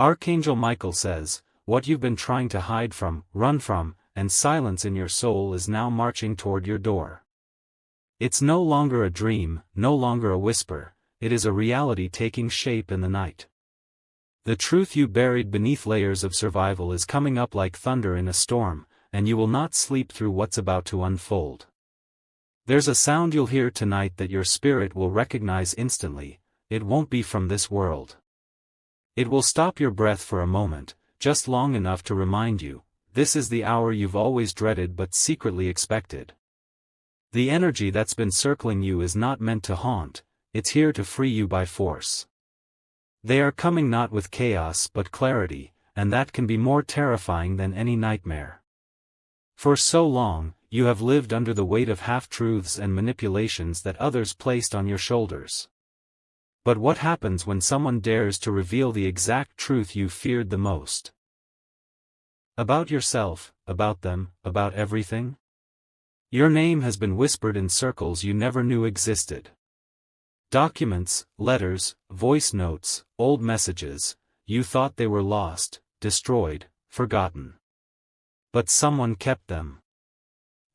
Archangel Michael says, what you've been trying to hide from, run from, and silence in your soul is now marching toward your door. It's no longer a dream, no longer a whisper, it is a reality taking shape in the night. The truth you buried beneath layers of survival is coming up like thunder in a storm, and you will not sleep through what's about to unfold. There's a sound you'll hear tonight that your spirit will recognize instantly. It won't be from this world. It will stop your breath for a moment, just long enough to remind you, this is the hour you've always dreaded but secretly expected. The energy that's been circling you is not meant to haunt, it's here to free you by force. They are coming not with chaos but clarity, and that can be more terrifying than any nightmare. For so long, you have lived under the weight of half-truths and manipulations that others placed on your shoulders. But what happens when someone dares to reveal the exact truth you feared the most? About yourself, about them, about everything? Your name has been whispered in circles you never knew existed. Documents, letters, voice notes, old messages, you thought they were lost, destroyed, forgotten. But someone kept them.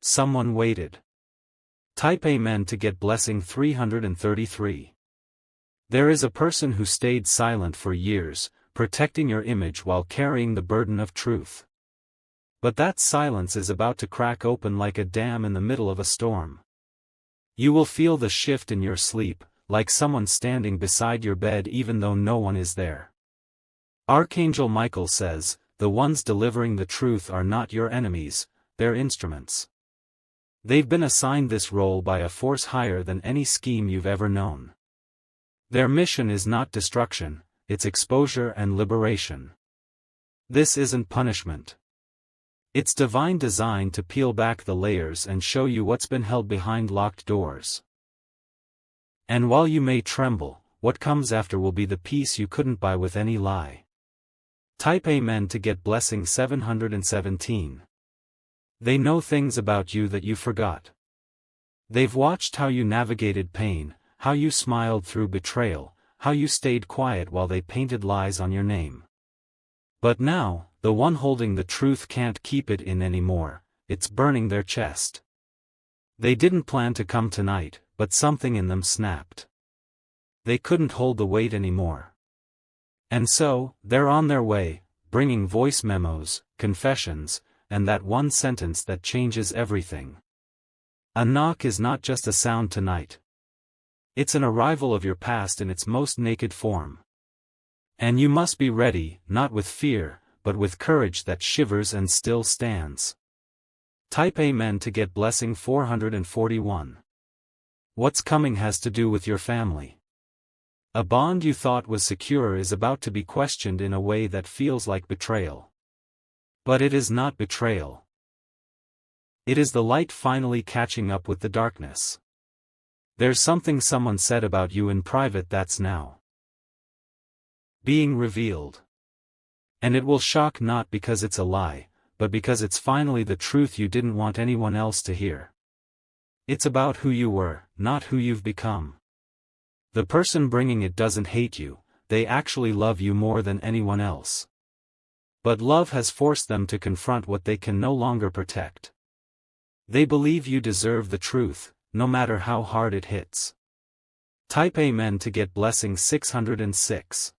Someone waited. Type Amen to get blessing 333. There is a person who stayed silent for years, protecting your image while carrying the burden of truth. But that silence is about to crack open like a dam in the middle of a storm. You will feel the shift in your sleep, like someone standing beside your bed even though no one is there. Archangel Michael says, the ones delivering the truth are not your enemies, they're instruments. They've been assigned this role by a force higher than any scheme you've ever known. Their mission is not destruction, it's exposure and liberation. This isn't punishment. It's divine design to peel back the layers and show you what's been held behind locked doors. And while you may tremble, what comes after will be the peace you couldn't buy with any lie. Type Amen to get blessing 717. They know things about you that you forgot. They've watched how you navigated pain, how you smiled through betrayal, how you stayed quiet while they painted lies on your name. But now, the one holding the truth can't keep it in anymore, it's burning their chest. They didn't plan to come tonight, but something in them snapped. They couldn't hold the weight anymore. And so, they're on their way, bringing voice memos, confessions, and that one sentence that changes everything. A knock is not just a sound tonight. It's an arrival of your past in its most naked form. And you must be ready, not with fear, but with courage that shivers and still stands. Type Amen to get blessing 441. What's coming has to do with your family. A bond you thought was secure is about to be questioned in a way that feels like betrayal. But it is not betrayal. It is the light finally catching up with the darkness. There's something someone said about you in private that's now being revealed. And it will shock not because it's a lie, but because it's finally the truth you didn't want anyone else to hear. It's about who you were, not who you've become. The person bringing it doesn't hate you, they actually love you more than anyone else. But love has forced them to confront what they can no longer protect. They believe you deserve the truth, no matter how hard it hits. Type Amen to get blessing 606.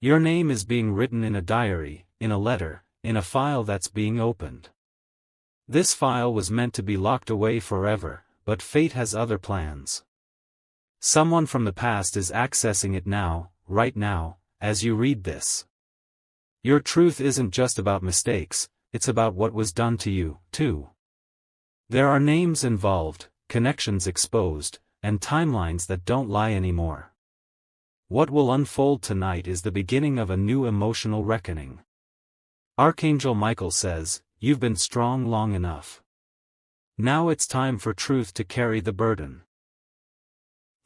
Your name is being written in a diary, in a letter, in a file that's being opened. This file was meant to be locked away forever, but fate has other plans. Someone from the past is accessing it now, right now, as you read this. Your truth isn't just about mistakes, it's about what was done to you, too. There are names involved, connections exposed, and timelines that don't lie anymore. What will unfold tonight is the beginning of a new emotional reckoning. Archangel Michael says, you've been strong long enough. Now it's time for truth to carry the burden.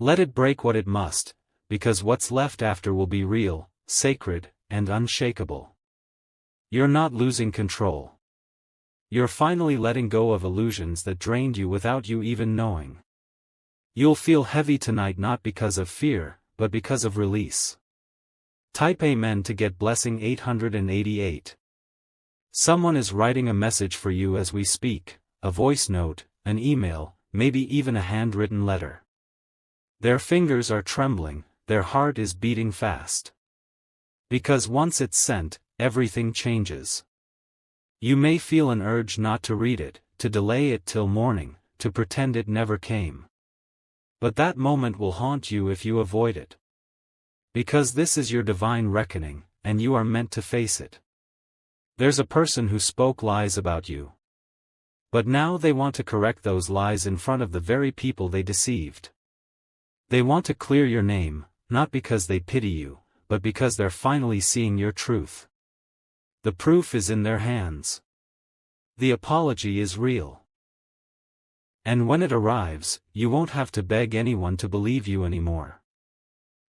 Let it break what it must, because what's left after will be real, sacred, and unshakable. You're not losing control. You're finally letting go of illusions that drained you without you even knowing. You'll feel heavy tonight not because of fear, but because of release. Type Amen to get blessing 888. Someone is writing a message for you as we speak, a voice note, an email, maybe even a handwritten letter. Their fingers are trembling, their heart is beating fast. Because once it's sent, everything changes. You may feel an urge not to read it, to delay it till morning, to pretend it never came. But that moment will haunt you if you avoid it. Because this is your divine reckoning, and you are meant to face it. There's a person who spoke lies about you. But now they want to correct those lies in front of the very people they deceived. They want to clear your name, not because they pity you, but because they're finally seeing your truth. The proof is in their hands. The apology is real. And when it arrives, you won't have to beg anyone to believe you anymore.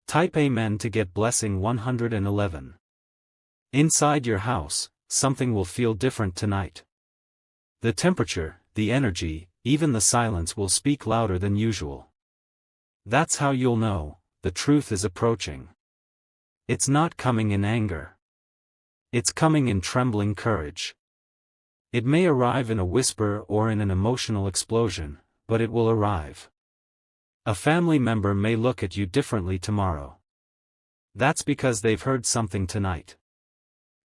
Type Amen to get blessing 111. Inside your house, something will feel different tonight. The temperature, the energy, even the silence will speak louder than usual. That's how you'll know, the truth is approaching. It's not coming in anger. It's coming in trembling courage. It may arrive in a whisper or in an emotional explosion, but it will arrive. A family member may look at you differently tomorrow. That's because they've heard something tonight.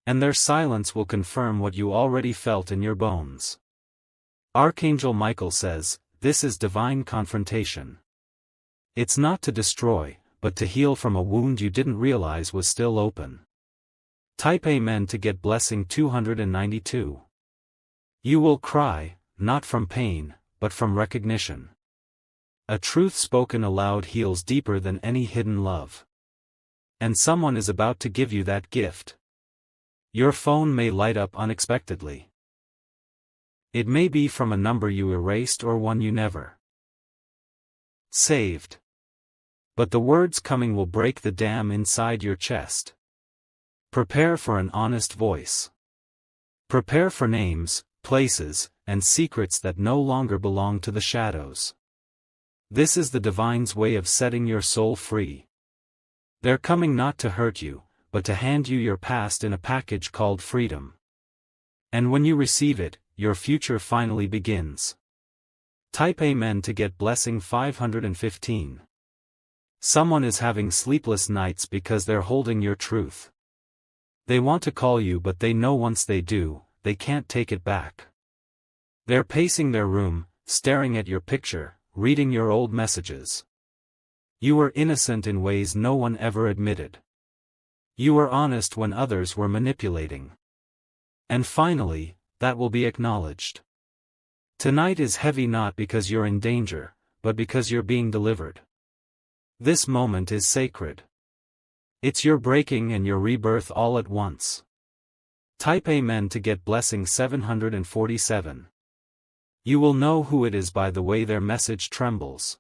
And their silence will confirm what you already felt in your bones. Archangel Michael says, this is divine confrontation. It's not to destroy, but to heal from a wound you didn't realize was still open. Type Amen to get blessing 292. You will cry, not from pain, but from recognition. A truth spoken aloud heals deeper than any hidden love. And someone is about to give you that gift. Your phone may light up unexpectedly. It may be from a number you erased or one you never saved. But the words coming will break the dam inside your chest. Prepare for an honest voice. Prepare for names, places, and secrets that no longer belong to the shadows. This is the divine's way of setting your soul free. They're coming not to hurt you, but to hand you your past in a package called freedom. And when you receive it, your future finally begins. Type Amen to get blessing 515. Someone is having sleepless nights because they're holding your truth. They want to call you, but they know once they do, they can't take it back. They're pacing their room, staring at your picture, reading your old messages. You were innocent in ways no one ever admitted. You were honest when others were manipulating. And finally, that will be acknowledged. Tonight is heavy not because you're in danger, but because you're being delivered. This moment is sacred. It's your breaking and your rebirth all at once. Type Amen to get blessing 747. You will know who it is by the way their message trembles.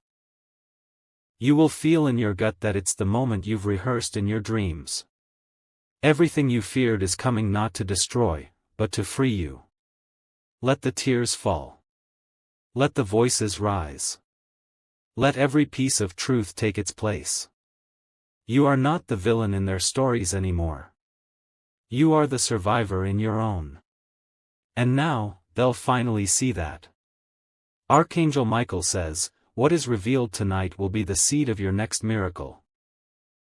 You will feel in your gut that it's the moment you've rehearsed in your dreams. Everything you feared is coming not to destroy, but to free you. Let the tears fall. Let the voices rise. Let every piece of truth take its place. You are not the villain in their stories anymore. You are the survivor in your own. And now, they'll finally see that. Archangel Michael says, what is revealed tonight will be the seed of your next miracle.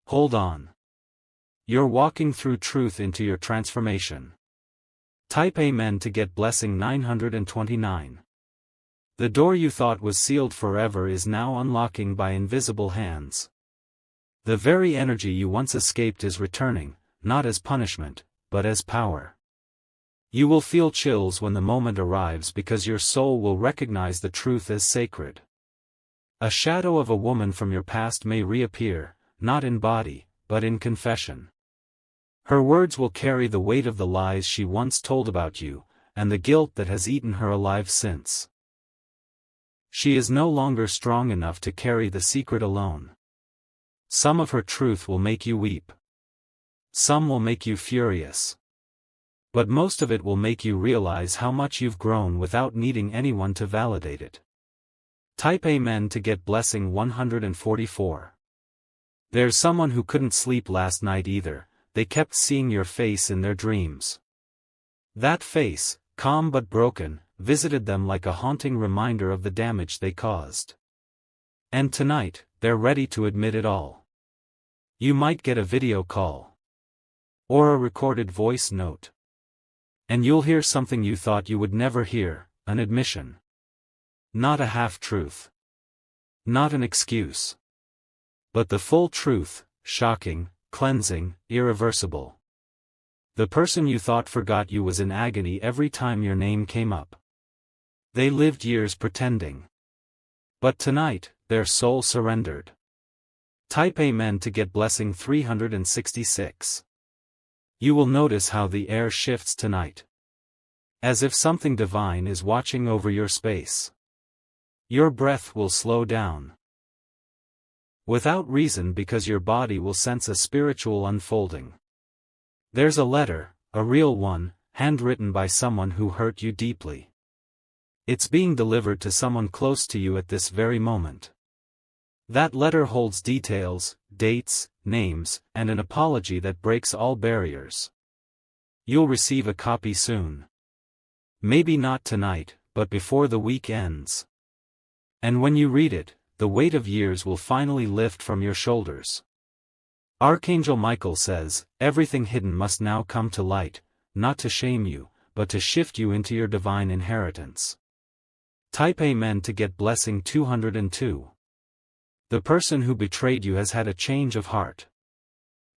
Hold on. You're walking through truth into your transformation. Type Amen to get blessing 929. The door you thought was sealed forever is now unlocking by invisible hands. The very energy you once escaped is returning, not as punishment, but as power. You will feel chills when the moment arrives because your soul will recognize the truth as sacred. A shadow of a woman from your past may reappear, not in body, but in confession. Her words will carry the weight of the lies she once told about you, and the guilt that has eaten her alive since. She is no longer strong enough to carry the secret alone. Some of her truth will make you weep. Some will make you furious. But most of it will make you realize how much you've grown without needing anyone to validate it. Type Amen to get blessing 144. There's someone who couldn't sleep last night either, they kept seeing your face in their dreams. That face, calm but broken, visited them like a haunting reminder of the damage they caused. And tonight, they're ready to admit it all. You might get a video call. Or a recorded voice note. And you'll hear something you thought you would never hear, an admission. Not a half-truth. Not an excuse. But the full truth, shocking, cleansing, irreversible. The person you thought forgot you was in agony every time your name came up. They lived years pretending. But tonight, their soul surrendered. Type Amen to get blessing 366. You will notice how the air shifts tonight. As if something divine is watching over your space. Your breath will slow down. Without reason, because your body will sense a spiritual unfolding. There's a letter, a real one, handwritten by someone who hurt you deeply. It's being delivered to someone close to you at this very moment. That letter holds details, dates, names, and an apology that breaks all barriers. You'll receive a copy soon. Maybe not tonight, but before the week ends. And when you read it, the weight of years will finally lift from your shoulders. Archangel Michael says, everything hidden must now come to light, not to shame you, but to shift you into your divine inheritance. Type Amen to get blessing 202. The person who betrayed you has had a change of heart.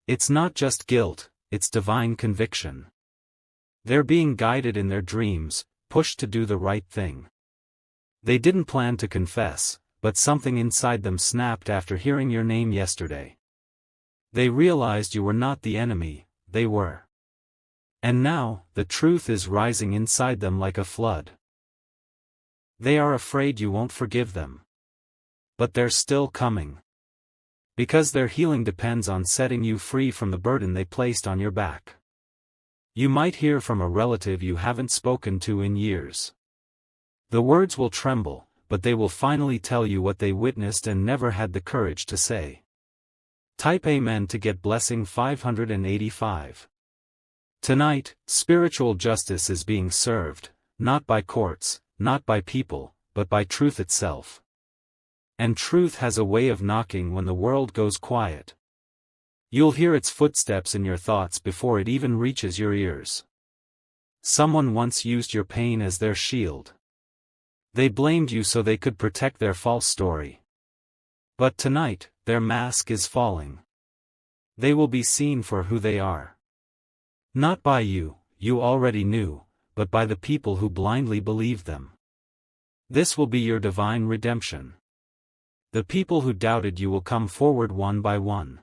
It's not just guilt, it's divine conviction. They're being guided in their dreams, pushed to do the right thing. They didn't plan to confess, but something inside them snapped after hearing your name yesterday. They realized you were not the enemy, they were. And now, the truth is rising inside them like a flood. They are afraid you won't forgive them. But they're still coming. Because their healing depends on setting you free from the burden they placed on your back. You might hear from a relative you haven't spoken to in years. The words will tremble, but they will finally tell you what they witnessed and never had the courage to say. Type Amen to get blessing 585. Tonight, spiritual justice is being served, not by courts, not by people, but by truth itself. And truth has a way of knocking when the world goes quiet. You'll hear its footsteps in your thoughts before it even reaches your ears. Someone once used your pain as their shield. They blamed you so they could protect their false story. But tonight, their mask is falling. They will be seen for who they are. Not by you, you already knew, but by the people who blindly believed them. This will be your divine redemption. The people who doubted you will come forward one by one.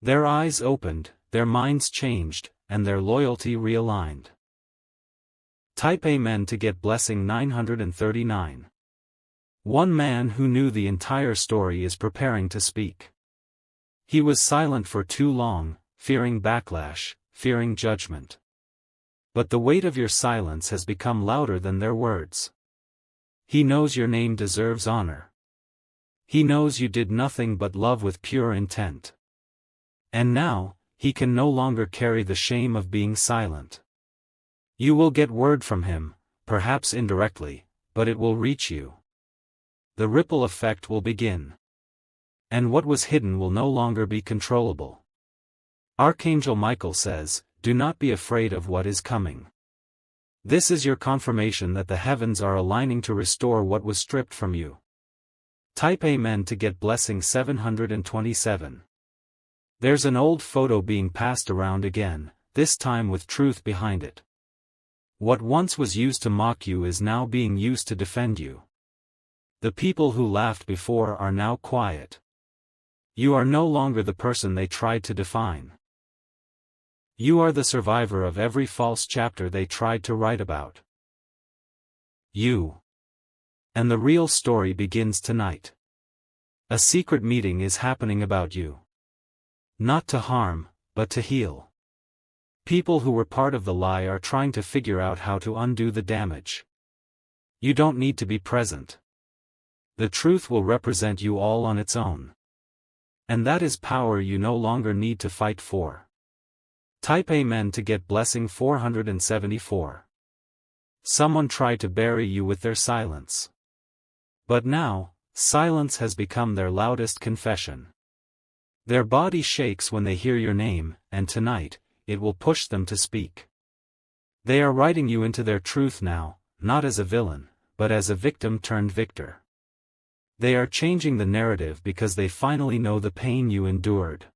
Their eyes opened, their minds changed, and their loyalty realigned. Type Amen to get blessing 939. One man who knew the entire story is preparing to speak. He was silent for too long, fearing backlash, fearing judgment. But the weight of your silence has become louder than their words. He knows your name deserves honor. He knows you did nothing but love with pure intent. And now, he can no longer carry the shame of being silent. You will get word from him, perhaps indirectly, but it will reach you. The ripple effect will begin. And what was hidden will no longer be controllable. Archangel Michael says, do not be afraid of what is coming. This is your confirmation that the heavens are aligning to restore what was stripped from you. Type Amen to get blessing 727. There's an old photo being passed around again, this time with truth behind it. What once was used to mock you is now being used to defend you. The people who laughed before are now quiet. You are no longer the person they tried to define. You are the survivor of every false chapter they tried to write about. You. And the real story begins tonight. A secret meeting is happening about you. Not to harm, but to heal. People who were part of the lie are trying to figure out how to undo the damage. You don't need to be present. The truth will represent you all on its own. And that is power you no longer need to fight for. Type Amen to get blessing 474. Someone tried to bury you with their silence. But now, silence has become their loudest confession. Their body shakes when they hear your name, and tonight, it will push them to speak. They are writing you into their truth now, not as a villain, but as a victim turned victor. They are changing the narrative because they finally know the pain you endured.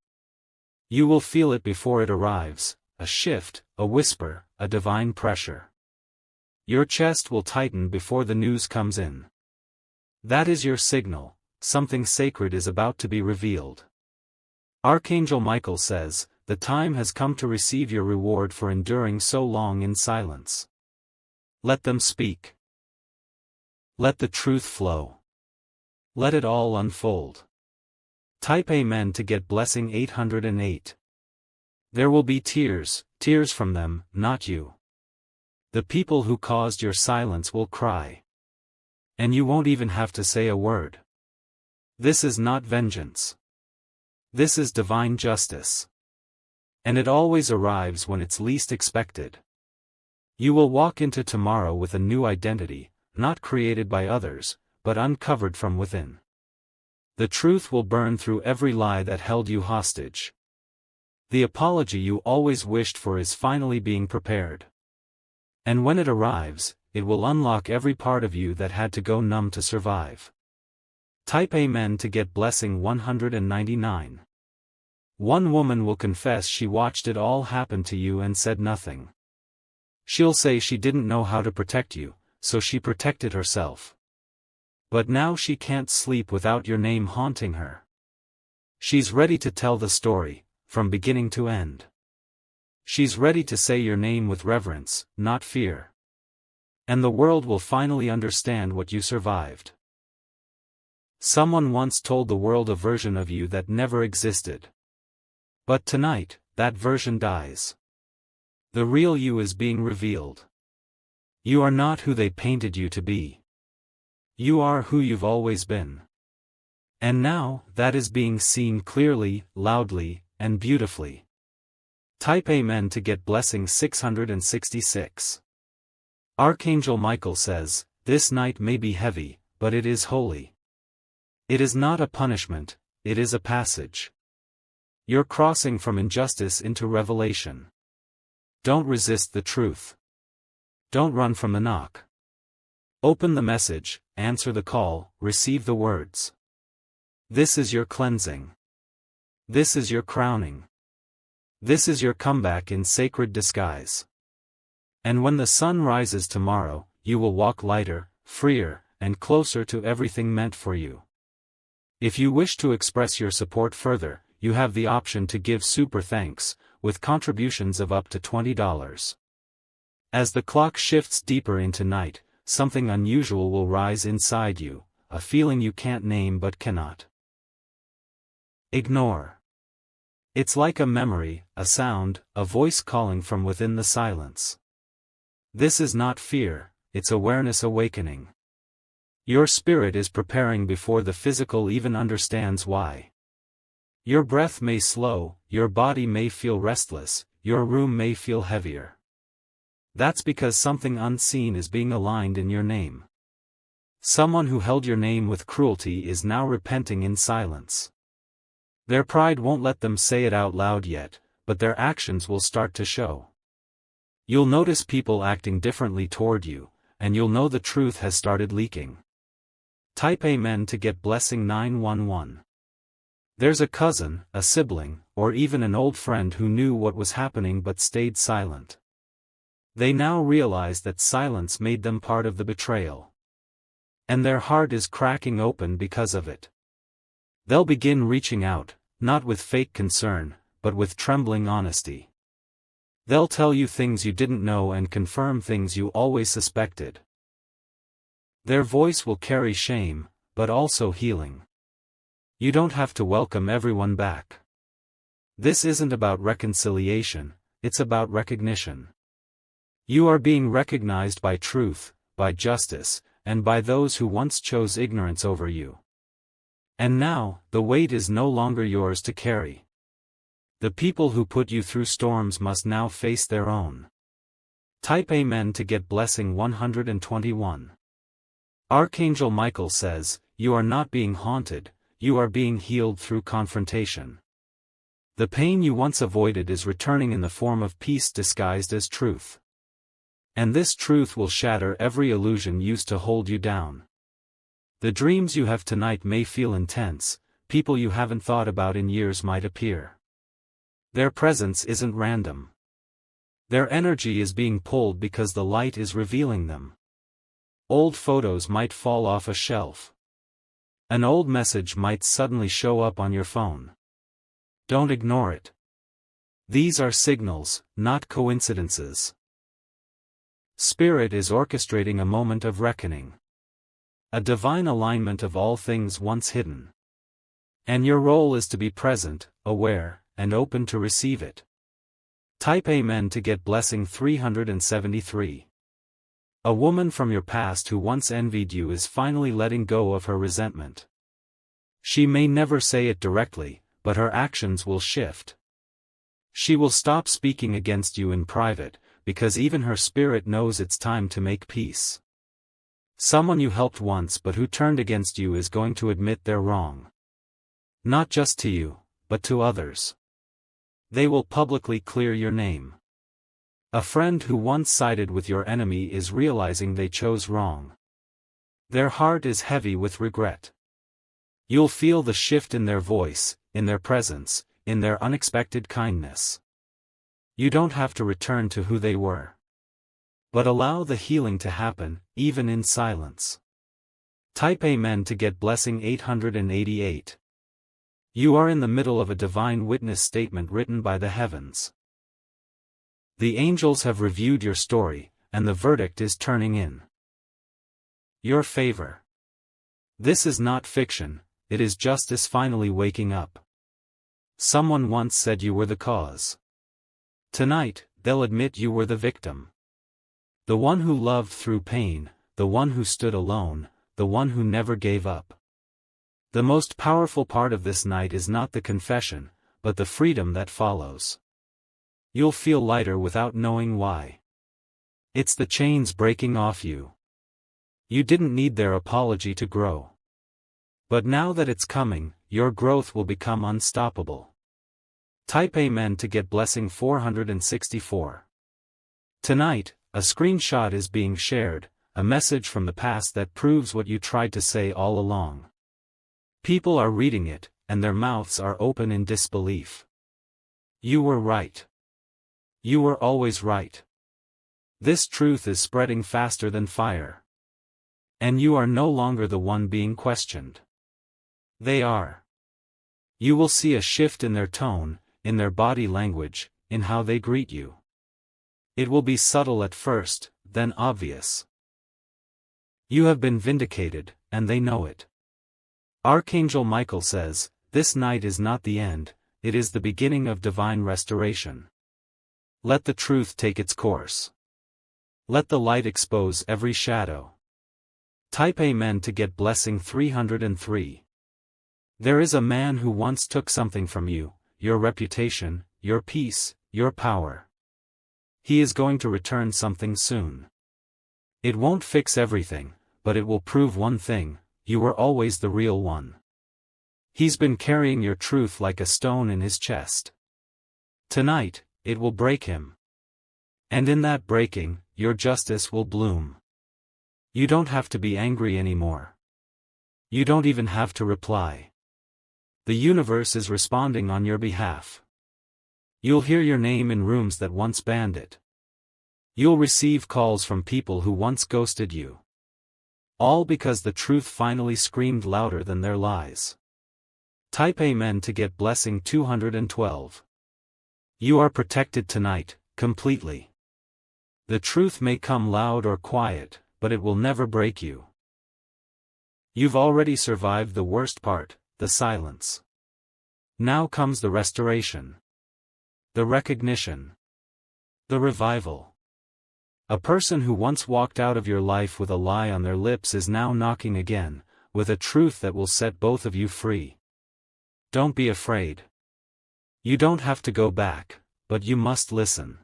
You will feel it before it arrives, a shift, a whisper, a divine pressure. Your chest will tighten before the news comes in. That is your signal, something sacred is about to be revealed. Archangel Michael says, the time has come to receive your reward for enduring so long in silence. Let them speak. Let the truth flow. Let it all unfold. Type Amen to get blessing 808. There will be tears, tears from them, not you. The people who caused your silence will cry. And you won't even have to say a word. This is not vengeance. This is divine justice. And it always arrives when it's least expected. You will walk into tomorrow with a new identity, not created by others, but uncovered from within. The truth will burn through every lie that held you hostage. The apology you always wished for is finally being prepared. And when it arrives, it will unlock every part of you that had to go numb to survive. Type Amen to get blessing 199. One woman will confess she watched it all happen to you and said nothing. She'll say she didn't know how to protect you, so she protected herself. But now she can't sleep without your name haunting her. She's ready to tell the story, from beginning to end. She's ready to say your name with reverence, not fear. And the world will finally understand what you survived. Someone once told the world a version of you that never existed. But tonight, that version dies. The real you is being revealed. You are not who they painted you to be. You are who you've always been. And now, that is being seen clearly, loudly, and beautifully. Type Amen to get blessing 666. Archangel Michael says, this night may be heavy, but it is holy. It is not a punishment, it is a passage. You're crossing from injustice into revelation. Don't resist the truth. Don't run from the knock. Open the message, answer the call, receive the words. This is your cleansing. This is your crowning. This is your comeback in sacred disguise. And when the sun rises tomorrow, you will walk lighter, freer, and closer to everything meant for you. If you wish to express your support further, you have the option to give super thanks, with contributions of up to $20. As the clock shifts deeper into night, something unusual will rise inside you, a feeling you can't name but cannot ignore. It's like a memory, a sound, a voice calling from within the silence. This is not fear, it's awareness awakening. Your spirit is preparing before the physical even understands why. Your breath may slow, your body may feel restless, your room may feel heavier. That's because something unseen is being aligned in your name. Someone who held your name with cruelty is now repenting in silence. Their pride won't let them say it out loud yet, but their actions will start to show. You'll notice people acting differently toward you, and you'll know the truth has started leaking. Type Amen to get blessing 911. There's a cousin, a sibling, or even an old friend who knew what was happening but stayed silent. They now realize that silence made them part of the betrayal. And their heart is cracking open because of it. They'll begin reaching out, not with fake concern, but with trembling honesty. They'll tell you things you didn't know and confirm things you always suspected. Their voice will carry shame, but also healing. You don't have to welcome everyone back. This isn't about reconciliation, it's about recognition. You are being recognized by truth, by justice, and by those who once chose ignorance over you. And now, the weight is no longer yours to carry. The people who put you through storms must now face their own. Type Amen to get blessing 121. Archangel Michael says, you are not being haunted, you are being healed through confrontation. The pain you once avoided is returning in the form of peace disguised as truth. And this truth will shatter every illusion used to hold you down. The dreams you have tonight may feel intense, people you haven't thought about in years might appear. Their presence isn't random. Their energy is being pulled because the light is revealing them. Old photos might fall off a shelf. An old message might suddenly show up on your phone. Don't ignore it. These are signals, not coincidences. Spirit is orchestrating a moment of reckoning. A divine alignment of all things once hidden. And your role is to be present, aware, and open to receive it. Type Amen to get blessing 373. A woman from your past who once envied you is finally letting go of her resentment. She may never say it directly, but her actions will shift. She will stop speaking against you in private, because even her spirit knows it's time to make peace. Someone you helped once but who turned against you is going to admit they're wrong. Not just to you, but to others. They will publicly clear your name. A friend who once sided with your enemy is realizing they chose wrong. Their heart is heavy with regret. You'll feel the shift in their voice, in their presence, in their unexpected kindness. You don't have to return to who they were. But allow the healing to happen, even in silence. Type Amen to get blessing 888. You are in the middle of a divine witness statement written by the heavens. The angels have reviewed your story, and the verdict is turning in your favor. This is not fiction, it is justice finally waking up. Someone once said you were the cause. Tonight, they'll admit you were the victim. The one who loved through pain, the one who stood alone, the one who never gave up. The most powerful part of this night is not the confession, but the freedom that follows. You'll feel lighter without knowing why. It's the chains breaking off you. You didn't need their apology to grow. But now that it's coming, your growth will become unstoppable. Type Amen to get blessing 464. Tonight, a screenshot is being shared, a message from the past that proves what you tried to say all along. People are reading it, and their mouths are open in disbelief. You were right. You were always right. This truth is spreading faster than fire. And you are no longer the one being questioned. They are. You will see a shift in their tone, in their body language, in how they greet you. It will be subtle at first, then obvious. You have been vindicated, and they know it. Archangel Michael says, this night is not the end, it is the beginning of divine restoration. Let the truth take its course. Let the light expose every shadow. Type Amen to get blessing 303. There is a man who once took something from you, your reputation, your peace, your power. He is going to return something soon. It won't fix everything, but it will prove one thing, you were always the real one. He's been carrying your truth like a stone in his chest. Tonight, it will break him. And in that breaking, your justice will bloom. You don't have to be angry anymore. You don't even have to reply. The universe is responding on your behalf. You'll hear your name in rooms that once banned it. You'll receive calls from people who once ghosted you. All because the truth finally screamed louder than their lies. Type Amen to get blessing 212. You are protected tonight, completely. The truth may come loud or quiet, but it will never break you. You've already survived the worst part, the silence. Now comes the restoration. The recognition. The revival. A person who once walked out of your life with a lie on their lips is now knocking again, with a truth that will set both of you free. Don't be afraid. You don't have to go back, but you must listen.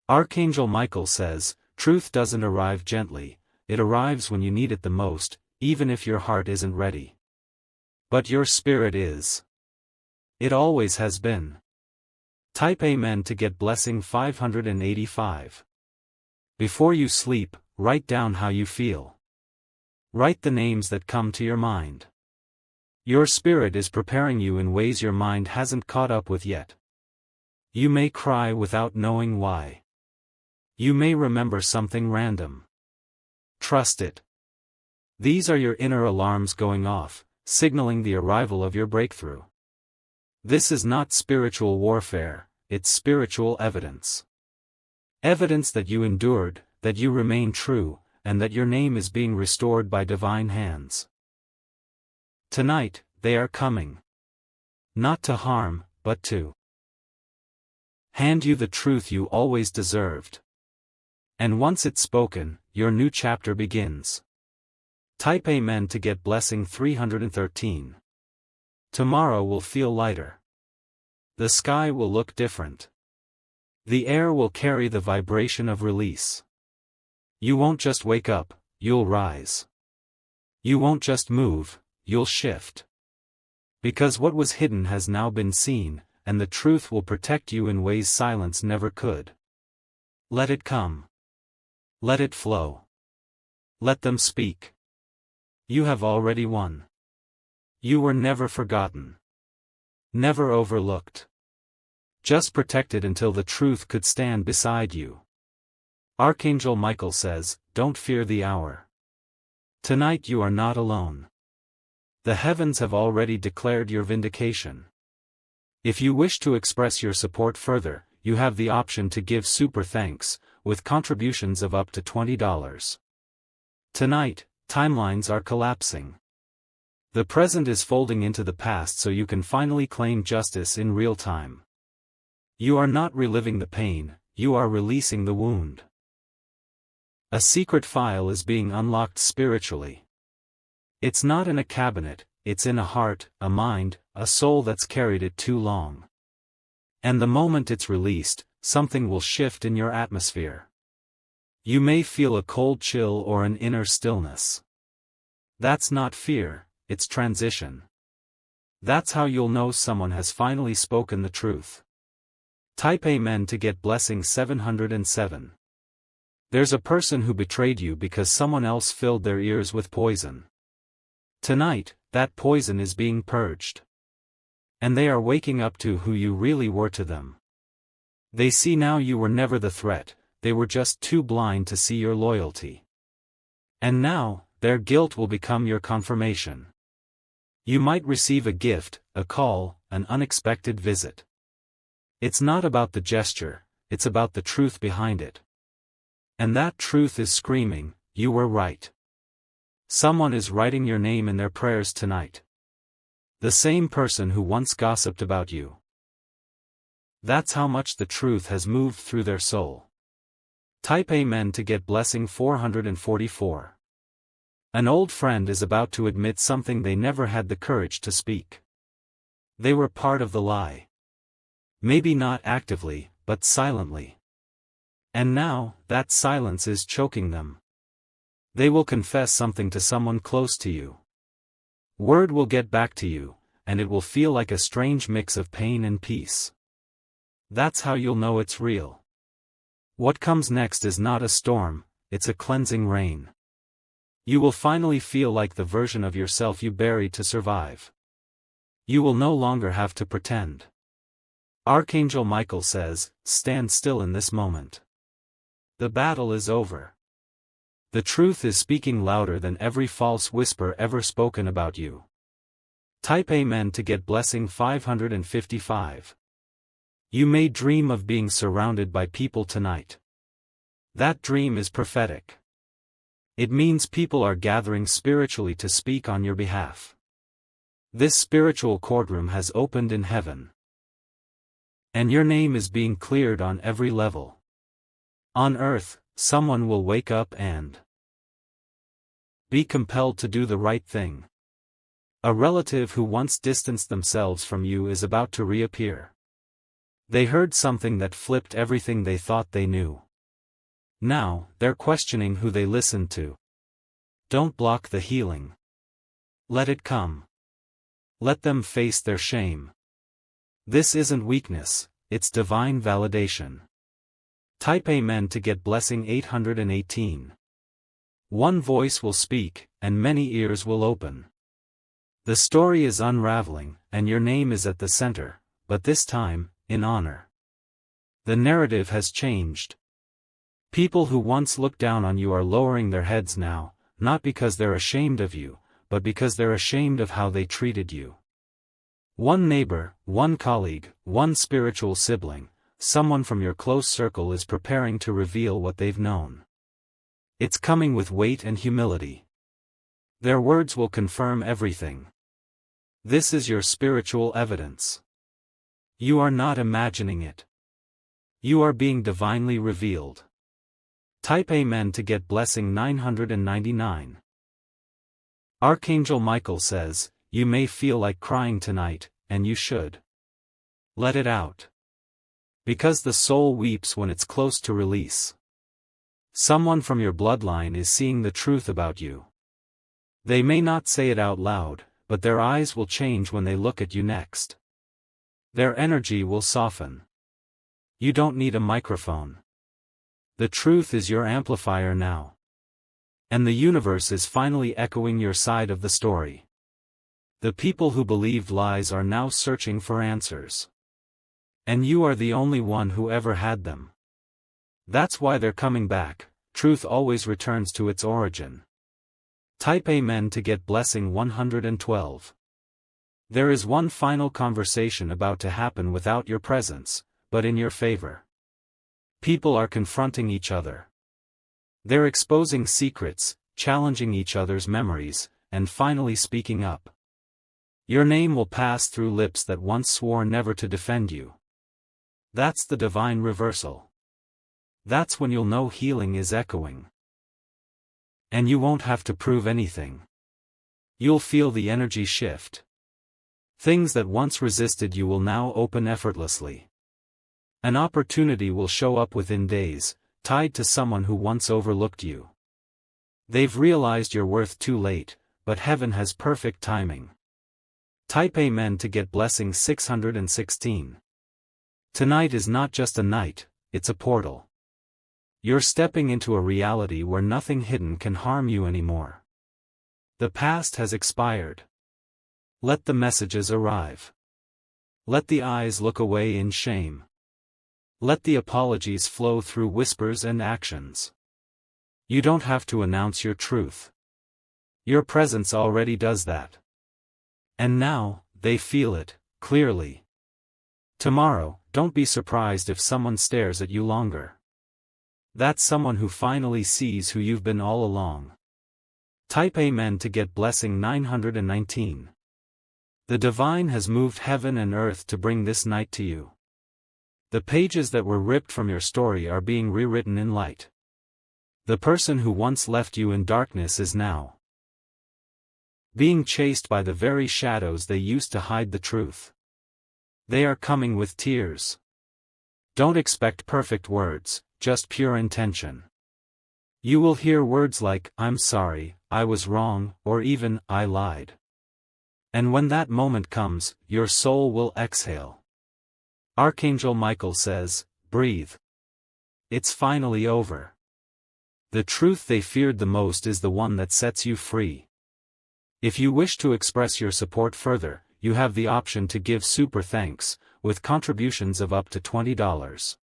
Archangel Michael says, truth doesn't arrive gently, it arrives when you need it the most, even if your heart isn't ready. But your spirit is. It always has been. Type Amen to get blessing 585. Before you sleep, write down how you feel. Write the names that come to your mind. Your spirit is preparing you in ways your mind hasn't caught up with yet. You may cry without knowing why. You may remember something random. Trust it. These are your inner alarms going off, signaling the arrival of your breakthrough. This is not spiritual warfare, it's spiritual evidence. Evidence that you endured, that you remain true, and that your name is being restored by divine hands. Tonight, they are coming. Not to harm, but to hand you the truth you always deserved. And once it's spoken, your new chapter begins. Type Amen to get blessing 313. Tomorrow will feel lighter. The sky will look different. The air will carry the vibration of release. You won't just wake up, you'll rise. You won't just move, you'll shift. Because what was hidden has now been seen, and the truth will protect you in ways silence never could. Let it come. Let it flow. Let them speak. You have already won. You were never forgotten. Never overlooked. Just protected until the truth could stand beside you. Archangel Michael says, don't fear the hour. Tonight you are not alone. The heavens have already declared your vindication. If you wish to express your support further, you have the option to give super thanks, with contributions of up to $20. Tonight, timelines are collapsing. The present is folding into the past so you can finally claim justice in real time. You are not reliving the pain, you are releasing the wound. A secret file is being unlocked spiritually. It's not in a cabinet, it's in a heart, a mind, a soul that's carried it too long. And the moment it's released, something will shift in your atmosphere. You may feel a cold chill or an inner stillness. That's not fear, it's transition. That's how you'll know someone has finally spoken the truth. Type Amen to get blessing 707. There's a person who betrayed you because someone else filled their ears with poison. Tonight, that poison is being purged. And they are waking up to who you really were to them. They see now you were never the threat, they were just too blind to see your loyalty. And now, their guilt will become your confirmation. You might receive a gift, a call, an unexpected visit. It's not about the gesture, it's about the truth behind it. And that truth is screaming, you were right. Someone is writing your name in their prayers tonight. The same person who once gossiped about you. That's how much the truth has moved through their soul. Type Amen to get blessing 444. An old friend is about to admit something they never had the courage to speak. They were part of the lie. Maybe not actively, but silently. And now, that silence is choking them. They will confess something to someone close to you. Word will get back to you, and it will feel like a strange mix of pain and peace. That's how you'll know it's real. What comes next is not a storm, it's a cleansing rain. You will finally feel like the version of yourself you buried to survive. You will no longer have to pretend. Archangel Michael says, stand still in this moment. The battle is over. The truth is speaking louder than every false whisper ever spoken about you. Type Amen to get blessing 555. You may dream of being surrounded by people tonight. That dream is prophetic. It means people are gathering spiritually to speak on your behalf. This spiritual courtroom has opened in heaven. And your name is being cleared on every level. On earth, someone will wake up and be compelled to do the right thing. A relative who once distanced themselves from you is about to reappear. They heard something that flipped everything they thought they knew. Now, they're questioning who they listened to. Don't block the healing. Let it come. Let them face their shame. This isn't weakness, it's divine validation. Type Amen to get blessing 818. One voice will speak, and many ears will open. The story is unraveling, and your name is at the center, but this time, in honor. The narrative has changed. People who once looked down on you are lowering their heads now, not because they're ashamed of you, but because they're ashamed of how they treated you. One neighbor, one colleague, one spiritual sibling, someone from your close circle is preparing to reveal what they've known. It's coming with weight and humility. Their words will confirm everything. This is your spiritual evidence. You are not imagining it. You are being divinely revealed. Type Amen to get blessing 999. Archangel Michael says, you may feel like crying tonight, and you should. Let it out. Because the soul weeps when it's close to release. Someone from your bloodline is seeing the truth about you. They may not say it out loud, but their eyes will change when they look at you next. Their energy will soften. You don't need a microphone. The truth is your amplifier now. And the universe is finally echoing your side of the story. The people who believed lies are now searching for answers. And you are the only one who ever had them. That's why they're coming back. Truth always returns to its origin. Type Amen to get blessing 112. There is one final conversation about to happen without your presence, but in your favor. People are confronting each other. They're exposing secrets, challenging each other's memories, and finally speaking up. Your name will pass through lips that once swore never to defend you. That's the divine reversal. That's when you'll know healing is echoing. And you won't have to prove anything. You'll feel the energy shift. Things that once resisted you will now open effortlessly. An opportunity will show up within days, tied to someone who once overlooked you. They've realized your worth too late, but heaven has perfect timing. Type Amen to get blessing 616. Tonight is not just a night, it's a portal. You're stepping into a reality where nothing hidden can harm you anymore. The past has expired. Let the messages arrive. Let the eyes look away in shame. Let the apologies flow through whispers and actions. You don't have to announce your truth. Your presence already does that. And now, they feel it, clearly. Tomorrow, don't be surprised if someone stares at you longer. That's someone who finally sees who you've been all along. Type Amen to get blessing 919. The divine has moved heaven and earth to bring this night to you. The pages that were ripped from your story are being rewritten in light. The person who once left you in darkness is now being chased by the very shadows they used to hide the truth. They are coming with tears. Don't expect perfect words, just pure intention. You will hear words like, I'm sorry, I was wrong, or even, I lied. And when that moment comes, your soul will exhale. Archangel Michael says, breathe. It's finally over. The truth they feared the most is the one that sets you free. If you wish to express your support further, you have the option to give super thanks, with contributions of up to $20.